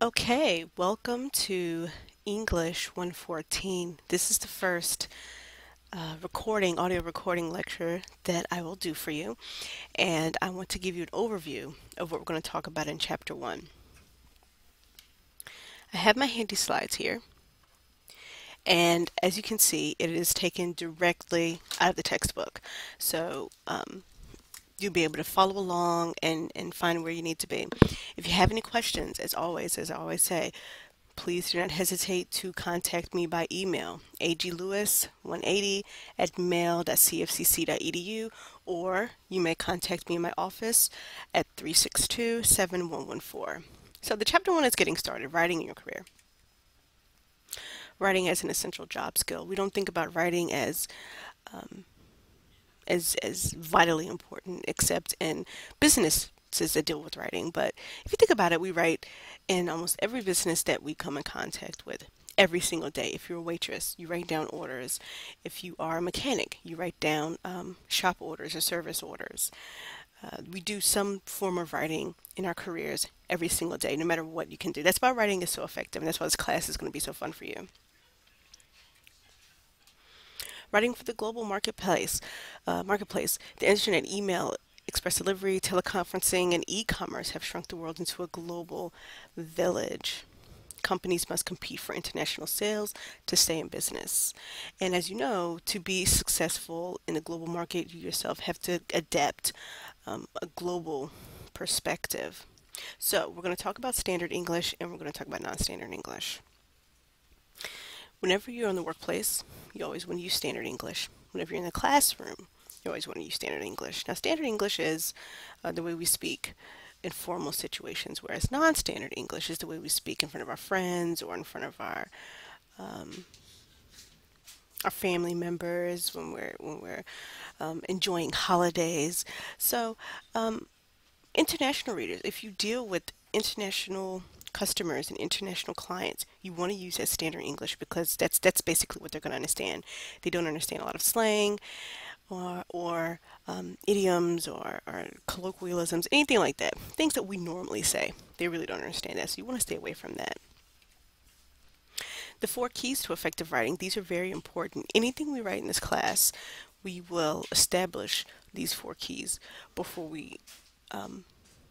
Okay, welcome to English 114. This is the first audio recording lecture that I will do for you, and I want to give you an overview of what we're going to talk about in Chapter 1. I have my handy slides here, and as you can see, it is taken directly out of the textbook. So you'll be able to follow along and find where you need to be. If you have any questions, as I always say, please do not hesitate to contact me by email, aglewis180 at mail.cfcc.edu, or you may contact me in my office at 362-7114. So the chapter 1 is getting started, writing in your career. Writing as an essential job skill. We don't think about writing um, as vitally important except in businesses that deal with writing. But if you think about it, we write in almost every business that we come in contact with every single day. If you're a waitress, you write down orders. If you are a mechanic, you write down shop orders or service orders. We do some form of writing in our careers every single day, no matter what you can do. That's why writing is so effective, and that's why this class is going to be so fun for you. Writing for the global marketplace, the internet, email, express delivery, teleconferencing, and e-commerce have shrunk the world into a global village. Companies must compete for international sales to stay in business. And as you know, to be successful in the global market, you yourself have to adapt a global perspective. So we're going to talk about standard English and we're going to talk about non-standard English. Whenever you're in the workplace, you always want to use standard English. Whenever you're in the classroom, you always want to use standard English. Now, standard English is the way we speak in formal situations, whereas non-standard English is the way we speak in front of our friends or in front of um, our family members when we're enjoying holidays. So, international readers, if you deal with international customers and international clients, you want to use that standard English because that's basically what they're going to understand. They don't understand a lot of slang or idioms or colloquialisms, anything like that. Things that we normally say. They really don't understand that, so you want to stay away from that. The 4 keys to effective writing, these are very important. Anything we write in this class, we will establish these 4 keys before we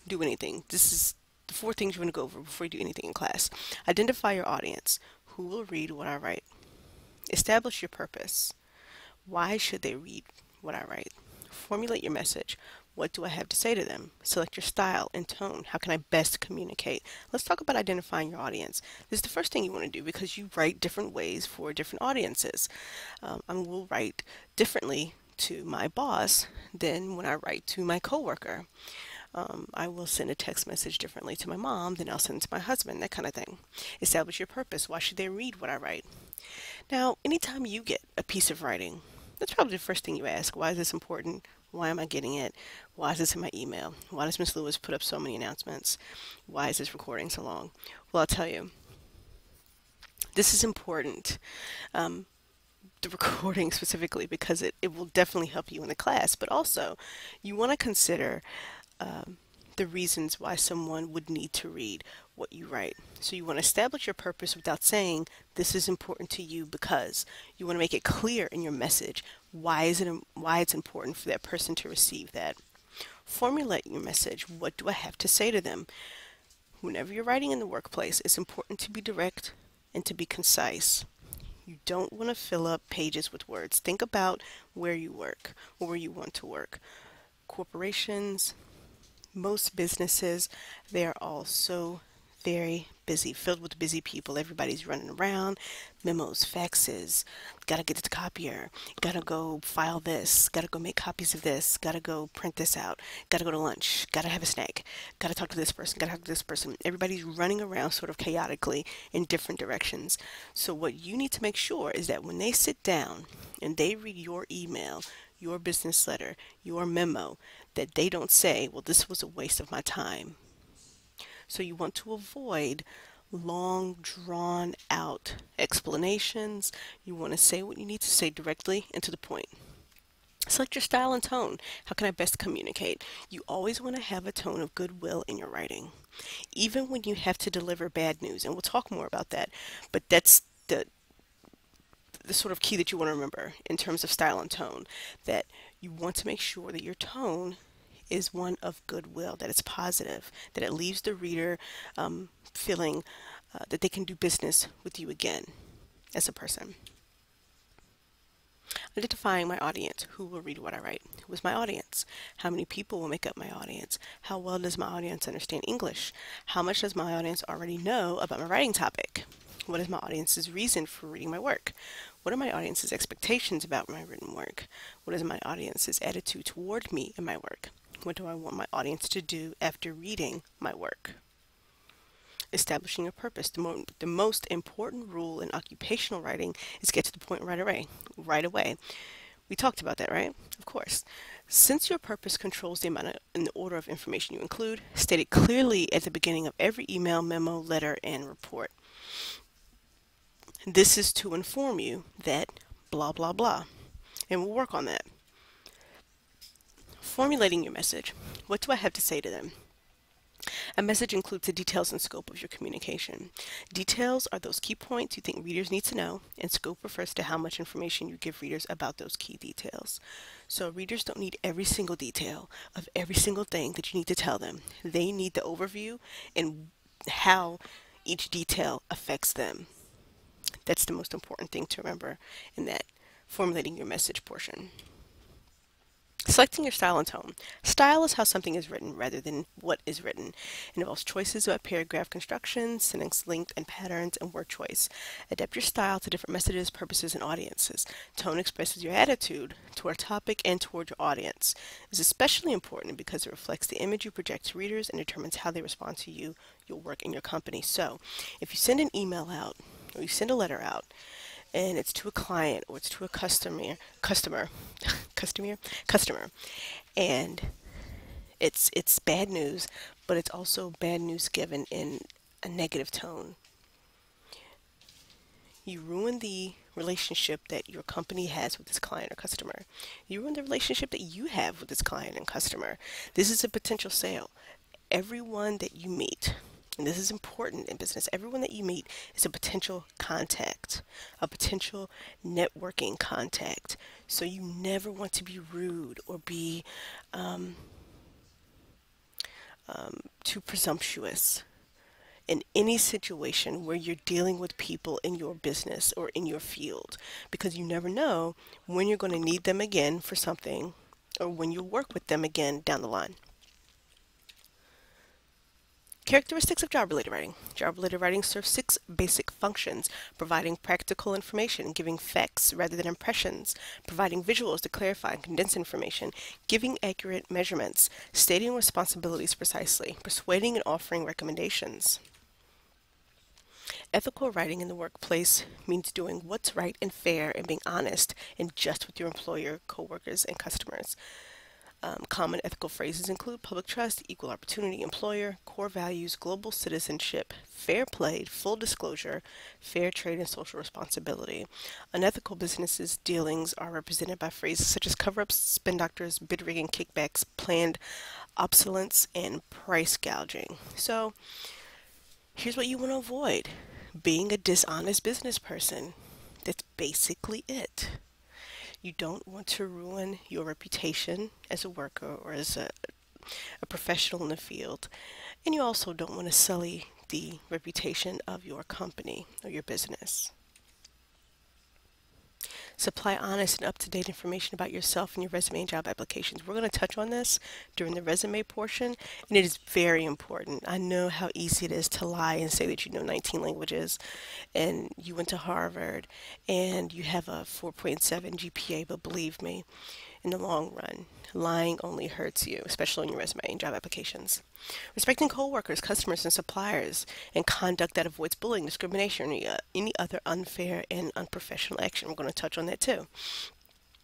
do anything. This is the 4 things you want to go over before you do anything in class. Identify your audience. Who will read what I write? Establish your purpose. Why should they read what I write? Formulate your message. What do I have to say to them? Select your style and tone. How can I best communicate? Let's talk about identifying your audience. This is the first thing you want to do because you write different ways for different audiences. I will write differently to my boss than when I write to my coworker. I will send a text message differently to my mom than I'll send to my husband, that kind of thing. Establish your purpose. Why should they read what I write? Now, anytime you get a piece of writing, that's probably the first thing you ask. Why is this important? Why am I getting it? Why is this in my email? Why does Miss Lewis put up so many announcements? Why is this recording so long? Well, I'll tell you, this is important. The recording specifically because it will definitely help you in the class, but also you want to consider the reasons why someone would need to read what you write. So you want to establish your purpose without saying this is important to you because you want to make it clear in your message why it's important for that person to receive that. Formulate your message. What do I have to say to them? Whenever you're writing in the workplace, it's important to be direct and to be concise. You don't want to fill up pages with words. Think about where you work or where you want to work. Corporations, most businesses, they are all so very busy, filled with busy people. Everybody's running around, memos, faxes, gotta get to the copier, gotta go file this, gotta go make copies of this, gotta go print this out, gotta go to lunch, gotta have a snack, gotta talk to this person, gotta talk to this person. Everybody's running around sort of chaotically in different directions. So what you need to make sure is that when they sit down and they read your email, your business letter, your memo, that they don't say, well, this was a waste of my time. So you want to avoid long, drawn out explanations. You want to say what you need to say directly and to the point. Select your style and tone. How can I best communicate? You always want to have a tone of goodwill in your writing, even when you have to deliver bad news. And we'll talk more about that, but that's the sort of key that you want to remember in terms of style and tone, that you want to make sure that your tone is one of goodwill, that it's positive, that it leaves the reader feeling that they can do business with you again as a person. Identifying my audience. Who will read what I write? Who is my audience? How many people will make up my audience? How well does my audience understand English? How much does my audience already know about my writing topic? What is my audience's reason for reading my work? What are my audience's expectations about my written work? What is my audience's attitude toward me and my work? What do I want my audience to do after reading my work? Establishing a purpose. The most important rule in occupational writing is get to the point right away. Right away. We talked about that, right? Of course. Since your purpose controls the amount and the order of information you include, state it clearly at the beginning of every email, memo, letter, and report. This is to inform you that blah, blah, blah. And we'll work on that. Formulating your message. What do I have to say to them? A message includes the details and scope of your communication. Details are those key points you think readers need to know, and scope refers to how much information you give readers about those key details. So readers don't need every single detail of every single thing that you need to tell them. They need the overview and how each detail affects them. That's the most important thing to remember in that formulating your message portion. Selecting your style and tone. Style is how something is written rather than what is written. It involves choices about paragraph construction, sentence length and patterns, and word choice. Adapt your style to different messages, purposes, and audiences. Tone expresses your attitude toward a topic and toward your audience. It's especially important because it reflects the image you project to readers and determines how they respond to you, your work, and your company. So, if you send an email out or you send a letter out, and it's to a client or it's to a customer, and it's bad news, but it's also bad news given in a negative tone. You ruin the relationship that your company has with this client or customer. You ruin the relationship that you have with this client and customer. This is a potential sale. Everyone that you meet, and this is important in business, everyone that you meet is a potential contact, a potential networking contact. So you never want to be rude or be too presumptuous in any situation where you're dealing with people in your business or in your field, because you never know when you're going to need them again for something or when you'll work with them again down the line. Characteristics of job-related writing. Job-related writing serves 6 basic functions: providing practical information, giving facts rather than impressions, providing visuals to clarify and condense information, giving accurate measurements, stating responsibilities precisely, persuading and offering recommendations. Ethical writing in the workplace means doing what's right and fair and being honest and just with your employer, coworkers, and customers. Common ethical phrases include public trust, equal opportunity employer, core values, global citizenship, fair play, full disclosure, fair trade, and social responsibility. Unethical businesses' dealings are represented by phrases such as cover-ups, spin doctors, bid rigging, kickbacks, planned obsolescence, and price gouging. So here's what you want to avoid: being a dishonest business person. That's basically it. You don't want to ruin your reputation as a worker or as a professional in the field. And you also don't want to sully the reputation of your company or your business. Supply honest and up-to-date information about yourself and your resume and job applications. We're going to touch on this during the resume portion, and it is very important. I know how easy it is to lie and say that you know 19 languages and you went to Harvard and you have a 4.7 GPA, but believe me, in the long run, lying only hurts you, especially in your resume and job applications. Respecting coworkers, customers, and suppliers, and conduct that avoids bullying, discrimination, or any other unfair and unprofessional action. We're going to touch on that too.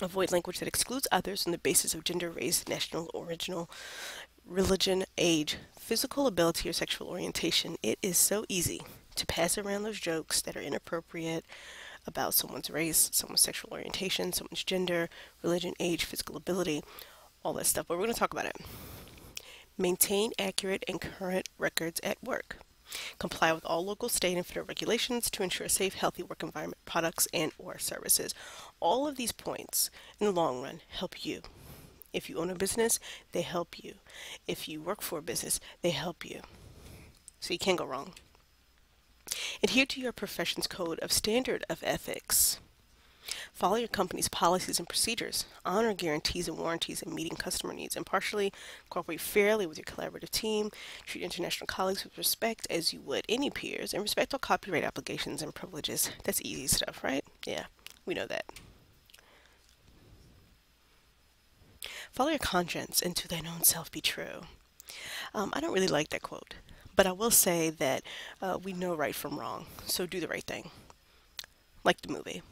Avoid language that excludes others on the basis of gender, race, national origin, religion, age, physical ability, or sexual orientation. It is so easy to pass around those jokes that are inappropriate, about someone's race, someone's sexual orientation, someone's gender, religion, age, physical ability, all that stuff. But we're going to talk about it. Maintain accurate and current records at work. Comply with all local, state, and federal regulations to ensure a safe, healthy work environment, products, and or services. All of these points, in the long run, help you. If you own a business, they help you. If you work for a business, they help you. So you can't go wrong. Adhere to your profession's code of standard of ethics. Follow your company's policies and procedures. Honor guarantees and warranties in meeting customer needs. Impartially cooperate fairly with your collaborative team. Treat international colleagues with respect as you would any peers. And respect all copyright obligations and privileges. That's easy stuff, right? Yeah, we know that. Follow your conscience, and to thine own self be true. I don't really like that quote, but I will say that we know right from wrong, so do the right thing. Like the movie.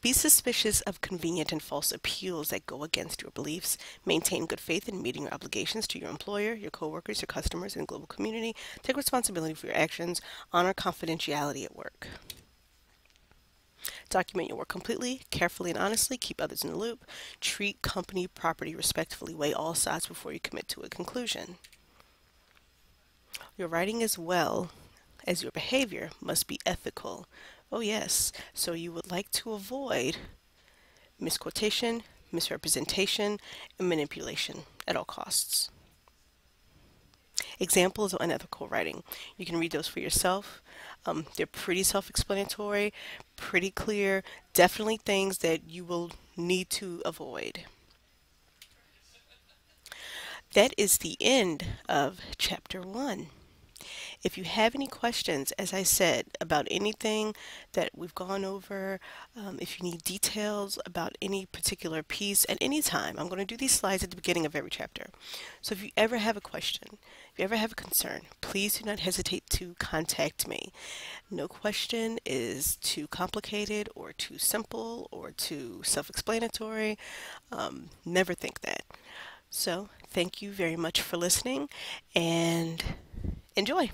Be suspicious of convenient and false appeals that go against your beliefs. Maintain good faith in meeting your obligations to your employer, your coworkers, your customers, and the global community. Take responsibility for your actions. Honor confidentiality at work. Document your work completely, carefully, and honestly. Keep others in the loop. Treat company property respectfully. Weigh all sides before you commit to a conclusion. Your writing as well as your behavior must be ethical. Oh yes, so you would like to avoid misquotation, misrepresentation, and manipulation at all costs. Examples of unethical writing. You can read those for yourself. They're pretty self-explanatory, pretty clear, definitely things that you will need to avoid. That is the end of Chapter 1. If you have any questions, as I said, about anything that we've gone over, if you need details about any particular piece at any time, I'm going to do these slides at the beginning of every chapter. So if you ever have a question, if you ever have a concern, please do not hesitate to contact me. No question is too complicated or too simple or too self-explanatory. Never think that. So thank you very much for listening and enjoy.